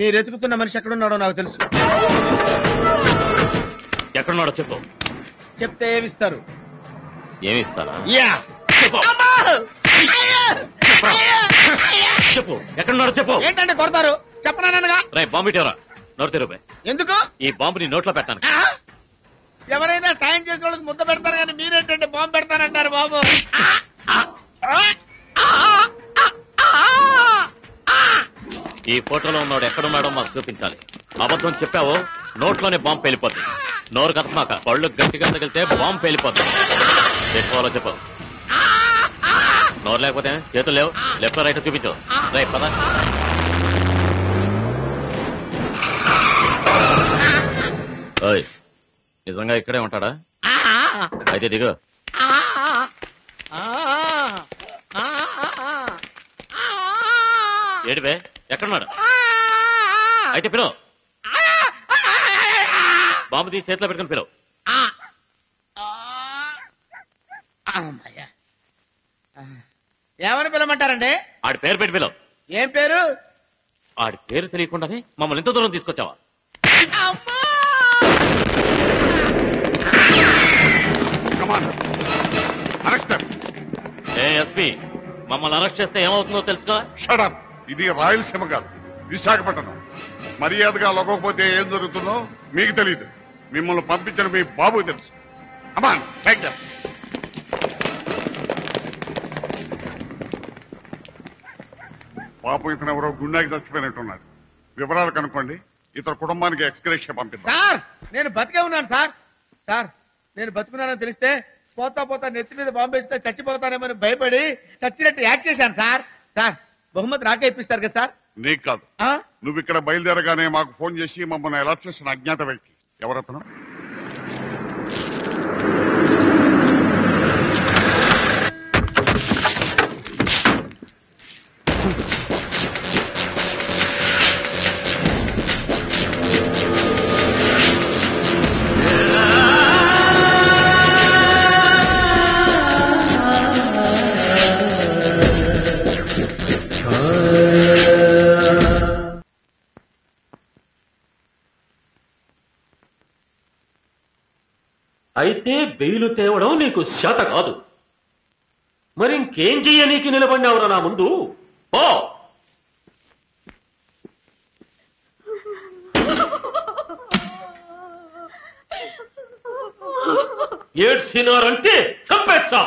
మీరు ఎతుకుతున్న మనిషి ఎక్కడున్నాడో నాకు తెలుసు. ఎక్కడున్నాడో చెప్పు. చెప్తే ఏమిస్తారు? ఏమిస్తారా? చెప్పు, ఎక్కడున్నాడో చెప్పు. ఏంటంటే కొడతారు? చెప్పనానగా. రే బాంబు ఇటీవరా. నోరు తెరువు. ఎందుకు? ఈ బాంబు నీ నోట్లో పెట్టాను. ఎవరైనా సాయం చేసే వాళ్ళకి ముద్ద పెడతారు కానీ మీరేంటంటే బాంబు పెడతానంటారు బాబు. ఈ ఫోటోలో ఉన్నాడు ఎక్కడున్నాడో మాకు చూపించాలి. అబద్ధం చెప్పావో నోట్లోనే బాంబు పేలిపోతుంది. నోరు కదమాక, పళ్ళు గట్టిగా తగిలితే బాంబు పేలిపోతుంది. చెప్పాలో చెప్పు. నోరు లేకపోతే చేతులు లేవు. లెఫ్ట్ రైట్ చూపించు. రైట్ పద. ఓయ్, నిజంగా ఇక్కడే ఉంటాడా? అయితే దిగు. ఏడివే, ఎక్కడున్నాడు? అయితే పిలువు. బాంబు తీసి చేతిలో పెట్టుకుని పిలువు. ఏమని పిలవమంటారండి? ఆడి పేరు పెట్టి పిలువు. ఏం పేరు? ఆడి పేరు తెలియకుండానే మమ్మల్ని ఎంత దూరం తీసుకొచ్చావా? ఏ ఎస్పీ, మమ్మల్ని అరెస్ట్ చేస్తే ఏమవుతుందో తెలుసుకో. షడప్. ఇది రాయలసీమ కాదు, విశాఖపట్నం. మర్యాదగా లొగకపోతే ఏం జరుగుతుందో మీకు తెలియదు. మిమ్మల్ని పంపించిన మీ బాబుకి తెలుసు. Aman take care. పాపం ఇతను ఎవరో గుండాకి చచ్చిపోయినట్టున్నాడు. వివరాలు కనుక్కోండి. ఇతర కుటుంబానికి ఎక్స్గ్రేషియా పంపిద్దాం. సార్, నేను బతికే ఉన్నాను సార్. సార్, నేను బతుకున్నానని తెలిస్తే పోతా పోతా నెత్తి మీద బాంబు వేస్తే చచ్చిపోతానేమని భయపడి చచ్చినట్టు యాక్ట్ చేశాను సార్. సార్, బహుమతి నాకే ఇప్పిస్తారు కదా సార్? నీకు కాదు. నువ్వు ఇక్కడ బయలుదేరగానే మాకు ఫోన్ చేసి మమ్మల్ని అలర్ట్ చేసిన అజ్ఞాత వ్యక్తి ఎవరతను? అయితే బెయిలు తేవడం నీకు శాత కాదు. మరి ఇంకేం చెయ్యనీకి నిలబడినావురా నా ముందు? ఓ ఏడ్చినారంటే చంపేచ్చా.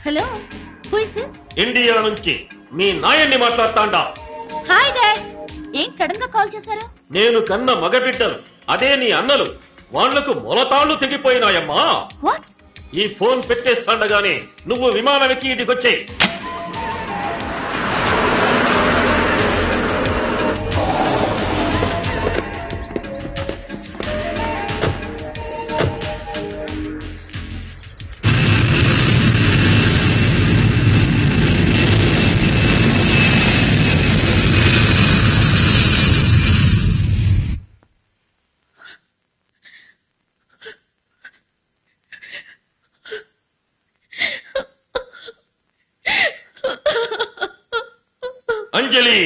Hello, who is this? India నుంచి మీ నాయన్ని మాట్లాడతాండా. Hi dad. ఏం సడన్ గా కాల్ చేశారు? నేను కన్న మగబిడ్డలు, అదే నీ అన్నలు, వాళ్లకు మొలతాళ్లు తెగిపోయినాయమ్మా. వాట్? ఈ ఫోన్ పెట్టేస్తాండగానే నువ్వు విమానానికి ఇదికొచ్చేయి. అంజలి,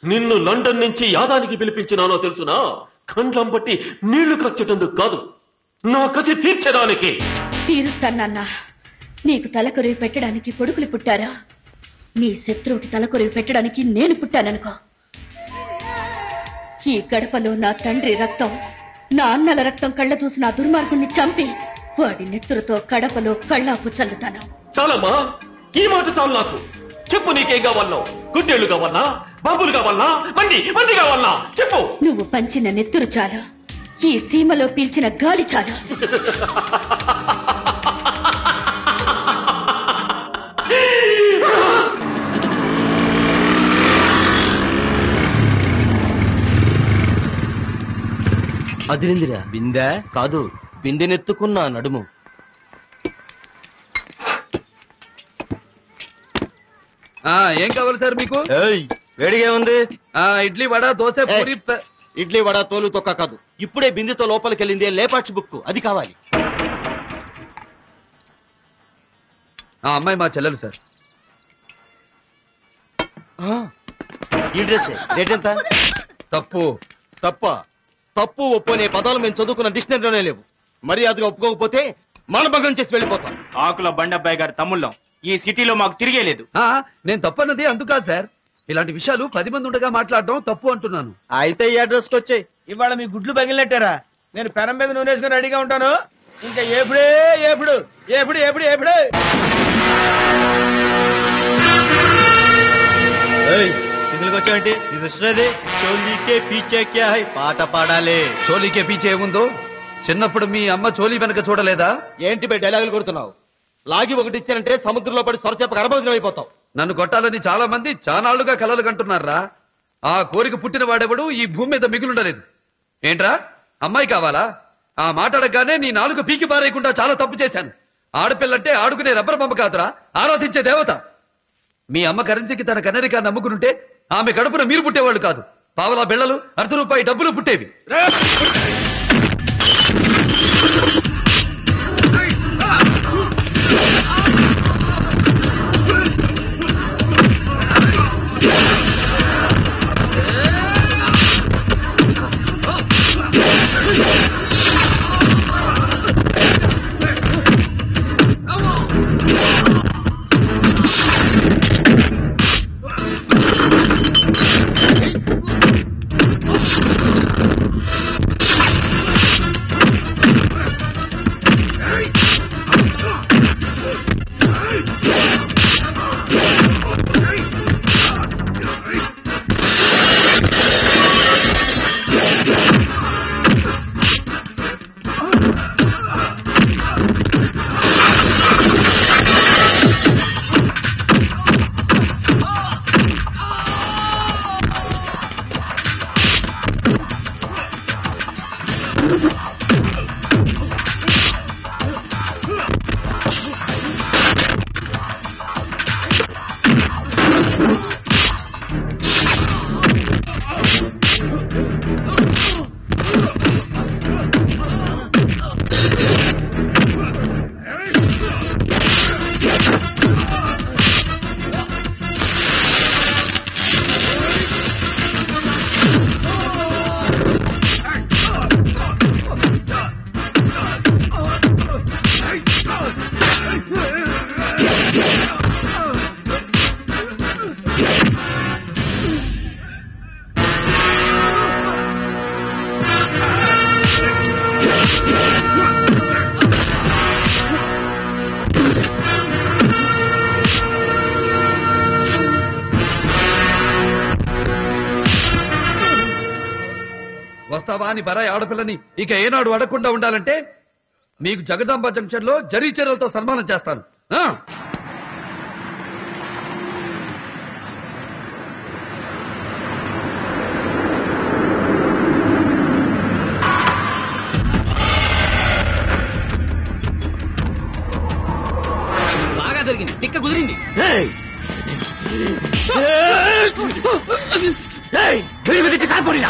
నిన్ను లండన్ నుంచి యాదానికి పిలిపించినానో తెలుసునా? కండ్లం బట్టి నీళ్లు ఖర్చటందుకు కాదు, నా కసి తీర్చడానికి. తీరుస్తానన్నా. నీకు తలకొరివి పెట్టడానికి కొడుకులు పుట్టారా? నీ శత్రువుకి తలకొరివి పెట్టడానికి నేను పుట్టాననుకో. ఈ గడపలో నా తండ్రి రక్తం, నా అన్నల రక్తం కళ్ళ చూసి నా దుర్మార్గుణ్ణి చంపి వాడి నెత్తురుతో కడపలో కళ్ళాపు చల్లుతాను. చాలమ్మా, ఈ మాట చాలు నాకు. చెప్పు, నీకేం కావాలన్నా? గుడ్డేళ్లు కావాలన్నా? బాంబులు కావాలన్నా? మంది కావాలన్నా? చెప్పు. నువ్వు పంచిన నెత్తురు చాలు, ఈ సీమలో పీల్చిన గాలి చాలు. అదిరిందిరా. బిందె కాదు, బిందెనెత్తుకున్న నడుము. ఏం కావాలి సార్ మీకు? వేడిగా ఉంది. ఇడ్లీ వడ దోశ పూరి. ఇడ్లీ వడ తోలు తొక్క కాదు, ఇప్పుడే బిందెతో లోపలికి వెళ్ళింది లేపాక్షి బుక్, అది కావాలి. అమ్మాయి మా చెల్లెలు సార్. ఈ డ్రెస్ రేట్ ఎంత? తప్పు. తప్పు ఒప్పు అనే పదాలు మేము చదువుకున్న డిక్షనరీలోనే లేవు. మర్యాదగా ఒప్పుకోకపోతే మానభంగం చేసి వెళ్ళిపోతాం. ఆకుల బండబ్బాయి గారి తమ్ముళ్ళం ఈ సిటీలో మాకు తిరిగే లేదు. నేను తప్పన్నది అందుకాదు సార్, ఇలాంటి విషయాలు 10 మంది ఉండగా మాట్లాడడం తప్పు అంటున్నాను. అయితే ఈ అడ్రస్ కి వచ్చాయి. ఇవాళ మీ గుడ్లు పగిలినట్టారా? నేను పెనం మీద నూనె వేసుకుని రెడీగా ఉంటాను. ఇంకా ఎప్పుడే ఎప్పుడు ఎప్పుడు ఎప్పుడు ఎప్పుడు ఇందులోకి వచ్చామంటే చోలీకే పీచే క్యా హై, పాట పాడాలి. చోలీకే పీచే ఏముందో? చిన్నప్పుడు మీ అమ్మ చోలీ వెనక చూడలేదా? ఏంటి బై డైలాగులు కొడుతున్నావు? లాగి ఒకటి ఇచ్చానంటే సముద్రంలో పడి సొరచేప గర్భవతిని అయిపోతావు. నన్ను కొట్టాలని చాలా మంది చానాళ్లుగా కలలు కంటున్నారా? ఆ కోరిక పుట్టిన వాడెవడు ఈ భూమి మీద మిగులుండలేదు. ఏంట్రా అమ్మాయి కావాలా? ఆ మాట్లాడగానే నీ నాలుగు పీకి పారేయకుండా చాలా తప్పు చేశాను. ఆడపిల్లంటే ఆడుకునే రబ్బర్ బొమ్మ కాదురా, ఆరాధించే దేవత. మీ అమ్మ కరెన్సీకి తన కన్నరికా నమ్ముకునుంటే ఆమె కడుపున మీరు పుట్టేవాళ్ళు కాదు, పావలా బిళ్ళలు ₹1 డబ్బులు పుట్టేవి. వస్తావా అని బరాయి ఆడపిల్లని ఇక ఏనాడు అడగకుండా ఉండాలంటే మీకు జగదాంబ జంక్షన్ లో జరీ చీరలతో సన్మానం చేస్తాను. బాగా జరిగింది, పిక్క కుదిరింది. కాకపోయినా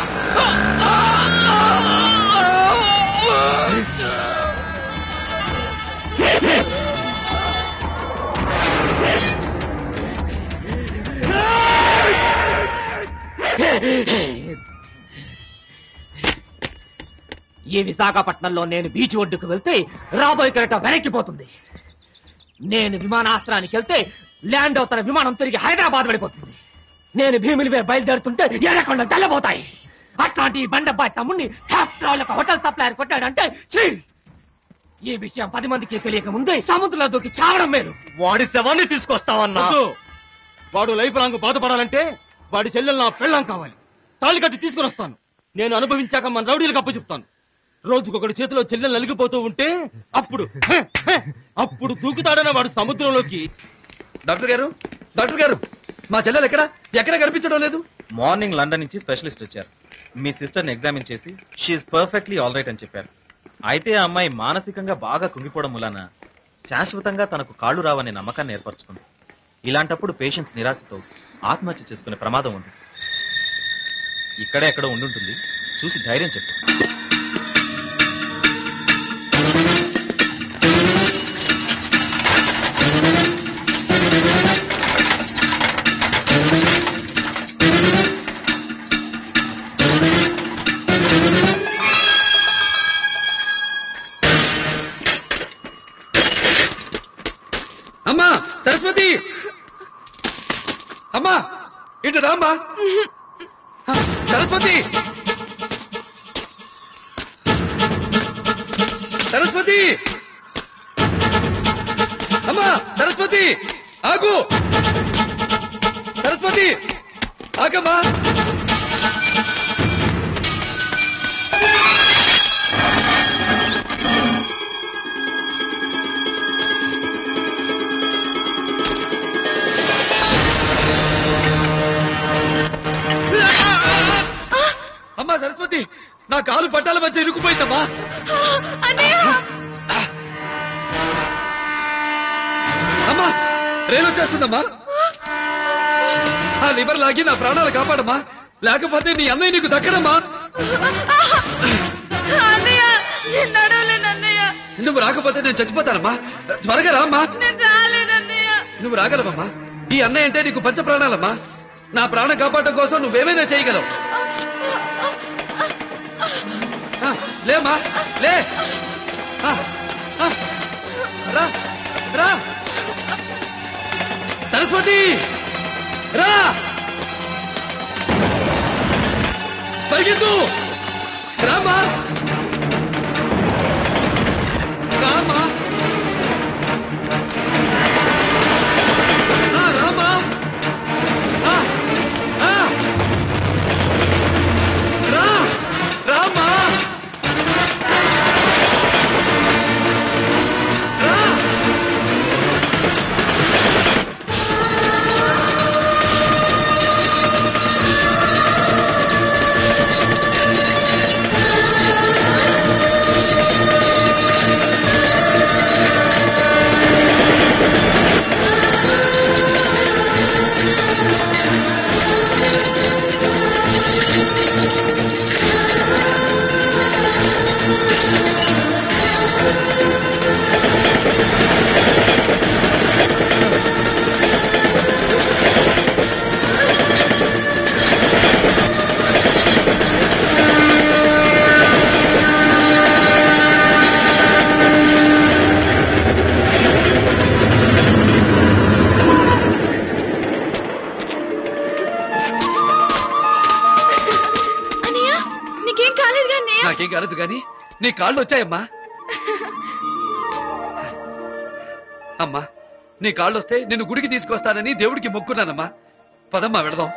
ఈ విశాఖపట్నంలో నేను బీచ్ ఒడ్డుకు వెళ్తే రాబోయే కరెక్ట్ వెనక్కిపోతుంది. నేను విమానాశ్రయానికి వెళ్తే ల్యాండ్ అవుతున్న విమానం తిరిగి హైదరాబాద్ వెళ్ళిపోతుంది. నేను భీమిలివే బయలుదేరుతుంటే ఎర్రకొండ తెల్లబోతాయి. అట్లాంటి బండబ్బాయి తమ్ముడిని హోటల్ సప్లైర్ కొట్టాడంటే ఈ విషయం 10 మందికి తెలియక ముందే సముద్రంలో దూకి చావడం మేలు. వాడి శవాన్ని తీసుకొస్తావన్నా? వాడు లైఫ్ లాంగ్ బాధపడాలంటే వాడి చెల్లెలు నా పెళ్ళాం కావాలి. తాళి కట్టి తీసుకుని వస్తాను. నేను అనుభవించాక మన రౌడీలకు అప్పచెప్తాను. రోజుకొకటి చేతిలో చెల్లెలు నలిగిపోతూ ఉంటే అప్పుడు దూకుతాడన్న వాడు సముద్రంలోకి. డాక్టర్ గారు మా చెల్లెలు ఎక్కడ కనిపించడం లేదు. మార్నింగ్ లండన్ నుంచి స్పెషలిస్ట్ వచ్చారు. మీ సిస్టర్ని ఎగ్జామిన్ చేసి షీఈ్ పర్ఫెక్ట్లీ ఆల్ రైట్ అని చెప్పారు. అయితే ఆ అమ్మాయి మానసికంగా బాగా కుంగిపోవడం వలన శాశ్వతంగా తనకు కాళ్ళు రావనే నమ్మకాన్ని ఏర్పరచుకుంది. ఇలాంటప్పుడు పేషెంట్స్ నిరాశతో ఆత్మహత్య చేసుకునే ప్రమాదం ఉంది. ఇక్కడే ఎక్కడో ఉండుంటుంది, చూసి ధైర్యం చెప్పు. అమ్మా సరస్వతి, అమ్మా ఇటు రామ్మా. సరస్వతి, సరస్వతి, అమ్మా సరస్వతి ఆగు. సరస్వతి ఆగమ్మా. అమ్మా సరస్వతి, నా కాలు పట్టాల మధ్య ఇరుక్కుపోయిందమ్మా. అమ్మా రైలు వచ్చేస్తుందమ్మా. ఆ లివర్ లాగి నా ప్రాణాలు కాపాడమ్మా, లేకపోతే నీ అన్నయ్య నీకు దక్కడమ్మా. నువ్వు రాకపోతే నేను చచ్చిపోతానమ్మా. త్వరగా రామ్మా. నువ్వు రాగలవమ్మా. ఈ అన్నయ్య అంటే నీకు పంచ ప్రాణాలమ్మా. నా ప్రాణం కాపాడటం కోసం నువ్వేమైనా చేయగలవు. లేమ్మా లే. రా రా సరస్వతి, రా పరిగెత్తు. రామ్మా రామ్మా రామ్మా. రా రామ్మా. నాకేం కాలేదు గాని నీ కాళ్ళు వచ్చాయమ్మా. అమ్మా నీ కాళ్ళు వస్తే నిన్ను గుడికి తీసుకొస్తానని దేవుడికి మొక్కున్నానమ్మా. పదమ్మా వెళదాం.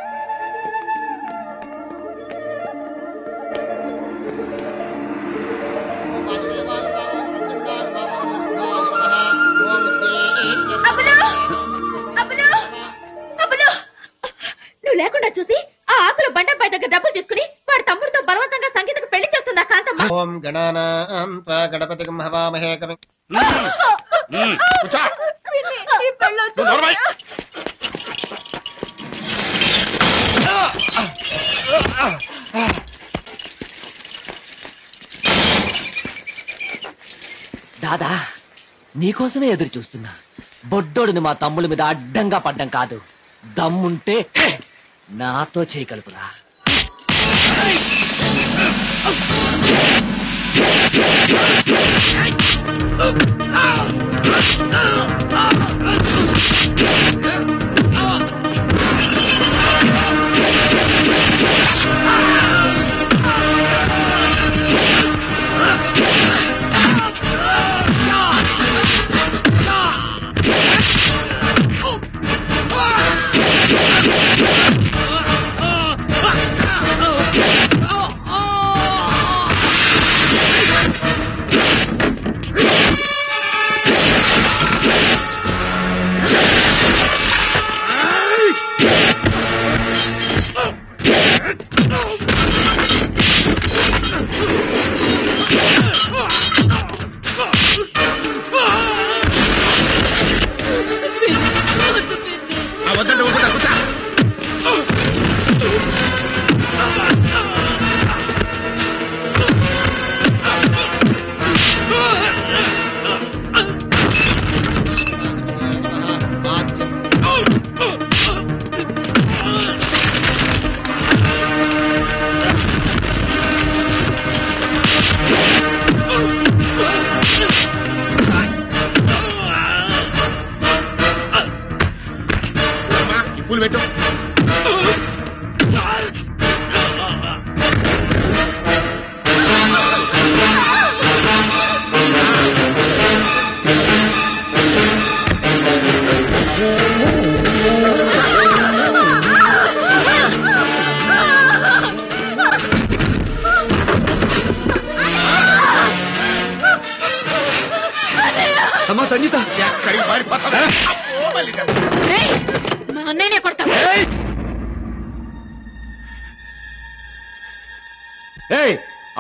నువ్వు లేకుండా చూసి ఆ ఆకుల బండపై దగ్గర డబ్బులు తీసుకుని వాడి తమ్ముడితో బలవంతంగా సంగీతకు పెళ్లి చేస్తుందా కాంతమ్మ. ఓం గణానాం త్వా గణపతిం హవామహే కవిం. దాదా నీకోసమే ఎదురు చూస్తున్నా. బొడ్డోడిని మా తమ్ముడి మీద అడ్డంగా పడ్డం కాదు, దమ్ముంటే నాతో చేయగలుపురా. సంగీత ఎక్కడికి పారిపోతావు? అబ్బో, మళ్ళీ మా అన్నయ్యనే కొడతా. ఏయ్,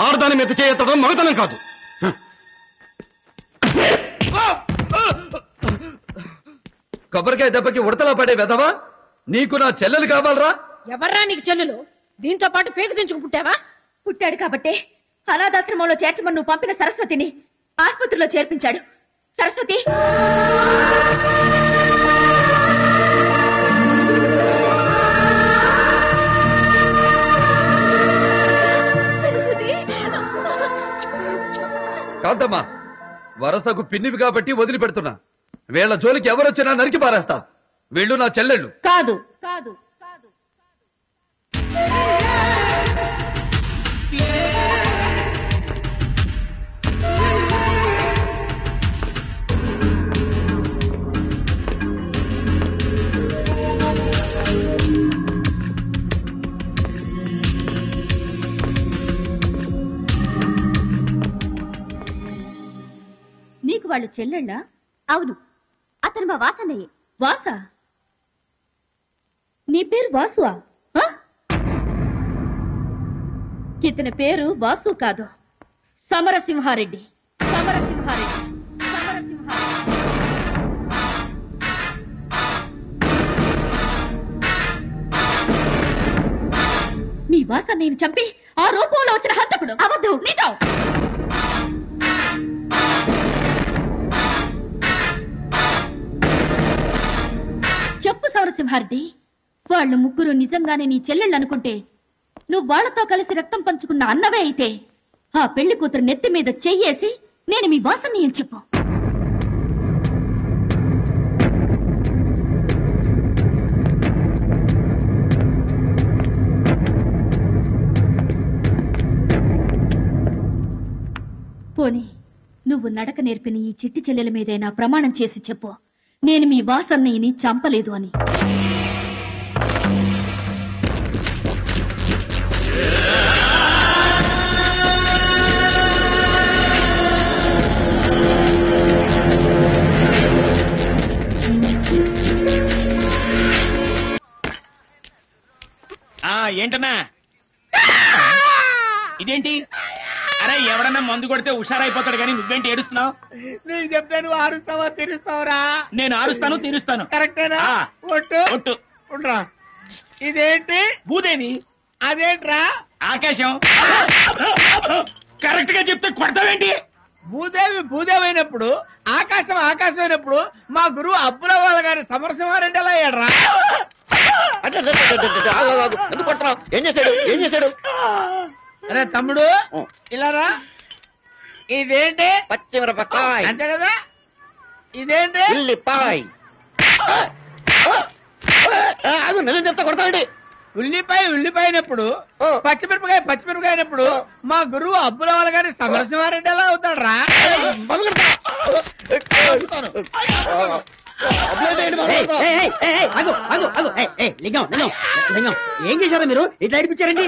ఆడదాని మీద చేయతడం మగతనం కాదు. కొబ్బరికాయ దెబ్బకి ఉడతలా పడే వెధవా, నీకు నా చెల్లెలు కావాలరా? ఎవర్రా నీకు చెల్లులు? దీంతో పాటు పేగు తెంచుకు పుట్టావా? పుట్టాడు కాబట్టే అనాథాశ్రమంలో చేర్చమని నువ్వు పంపిన సరస్వతిని ఆసుపత్రిలో చేర్పించాడు. సరస్వతి, కాంతమ్మా, వరసకు పిన్నివి కాబట్టి వదిలిపెడుతున్నా. వీళ్ళ జోలికి ఎవరొచ్చినా నరికి పారేస్తా. వీళ్ళు నా చెల్లెళ్ళు. కాదు కాదు కాదు. నీకు వాళ్ళు చెల్లెళ్ళా? అవును, అతను మా వాసన్నయ్యే. వాస? నీ పేరు వాసువా? ఇతని పేరు వాసు కాదు, సమరసింహారెడ్డి. సమరసింహారెడ్డి, సమరసింహారెడ్డి. మీ వాసన్నయ్యని చంపి ఆ రూపంలో వచ్చిన హంతకుడు. అబద్ధం, నిజం. చెప్పు సమరసింహారెడ్డి, వాళ్ళు ముగ్గురు నిజంగానే నీ చెల్లెళ్ళు అనుకుంటే నువ్వు వాళ్లతో కలిసి రక్తం పంచుకున్న అన్నవే అయితే ఆ పెళ్లి కూతురు నెత్తి మీద చెయ్యేసి నేను మీ బాసన్ని అని చెప్పు. పోనీ నువ్వు నడక నేర్పిన ఈ చిట్టి చెల్లెల మీదైనా ప్రమాణం చేసి చెప్పు, నేను మీ వాసన్నయ్యని చంపలేదు అని. ఏంటన్నా ఇదేంటి? అరే, ఎవడన్నా మందు కొడితే హుషారైపోతాడు కానీ నువ్వేంటి ఏడుస్తున్నావు? నీకు చెప్తే నువ్వు ఆరుస్తావా తీరుస్తావురా? నేను ఆరుస్తాను, తీరుస్తాను. కరెక్టేనా? ఒట్టు ఒట్టు. ఉండ్రా. ఇదేంటి? భూదేవి. అదేంట్రా? ఆకాశం. కరెక్ట్ గా చెప్తే కొడతావేంటి? భూదేవి భూదేవి అయినప్పుడు ఆకాశం ఆకాశం అయినప్పుడు మా గురువు అబ్బుల వాళ్ళ గారి సమరసింహారెడ్డి ఎలా అయ్యాడ్రా? ఏం చేశాడు? ఏం చేశాడు? అరే తమ్ముడు, ఇలారా. ఇదేంటి? పచ్చిమిరపకాయ. అంతే కదా. ఇదేంటి? ఉల్లిపాయ. అది నిజం చెప్తా కొడతాండి. ఉల్లిపాయ ఉల్లిపాయ అయినప్పుడు పచ్చిమిరపకాయ పచ్చిమిరపకాయ అయినప్పుడు మా గురువు అబ్బుల వాళ్ళ గారి సమరసింహారెడ్డి ఎలా అవుతాడ్రా? ఏం చేశారా మీరు? ఇట్లా అడిపించారండి.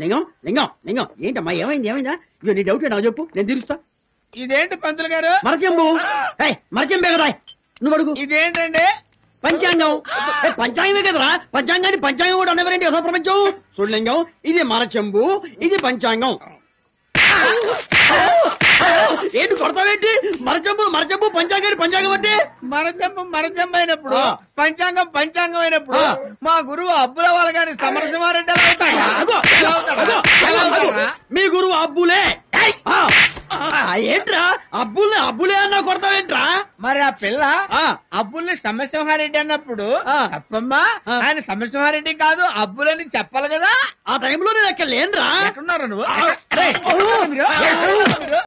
లింగం లింగం లింగం ఏంటమ్మా? ఏమైంది? ఏమైందా? నీ డౌట్ నాకు చెప్పు, నేను తీరుస్తా. ఇదేంటి పంతులు గారు? మరచెంబు. మరచెంబే కదా, నువ్వు అడుగు. ఇదేంటండి? పంచాంగం. పంచాంగమే కదరా, పంచాంగాన్ని పంచాంగం కూడా అన్నవరేంటి అసలు ప్రపంచం? చూడలింగం, ఇది మరచెంబు, ఇది పంచాంగం. ఏంటి కొడతావేంటి? మరచెంబు మరచెంబు, పంచాంగాన్ని పంచాంగం అంటే మరచెంబు అయినప్పుడు పంచాంగం పంచాంగం అయినప్పుడు మా గురువు అబ్బుల వాళ్ళ గారి సమరసింహారెడ్డి ఎలా అవుతాడా? మీ గురువు అబ్బులే. ఏంట్రా అబ్బుల్ని అబ్బులే అన్నా కొడతావేంట్రా? మరి ఆ పిల్ల అబ్బుల్ని సమరసింహారెడ్డి అన్నప్పుడు తప్పమ్మా, ఆయన సమరసింహారెడ్డి కాదు అబ్బులని చెప్పాలి కదా. ఆ టైంలో నేను అక్కడ లేనురా. ఎక్కడున్నారా నువ్వు?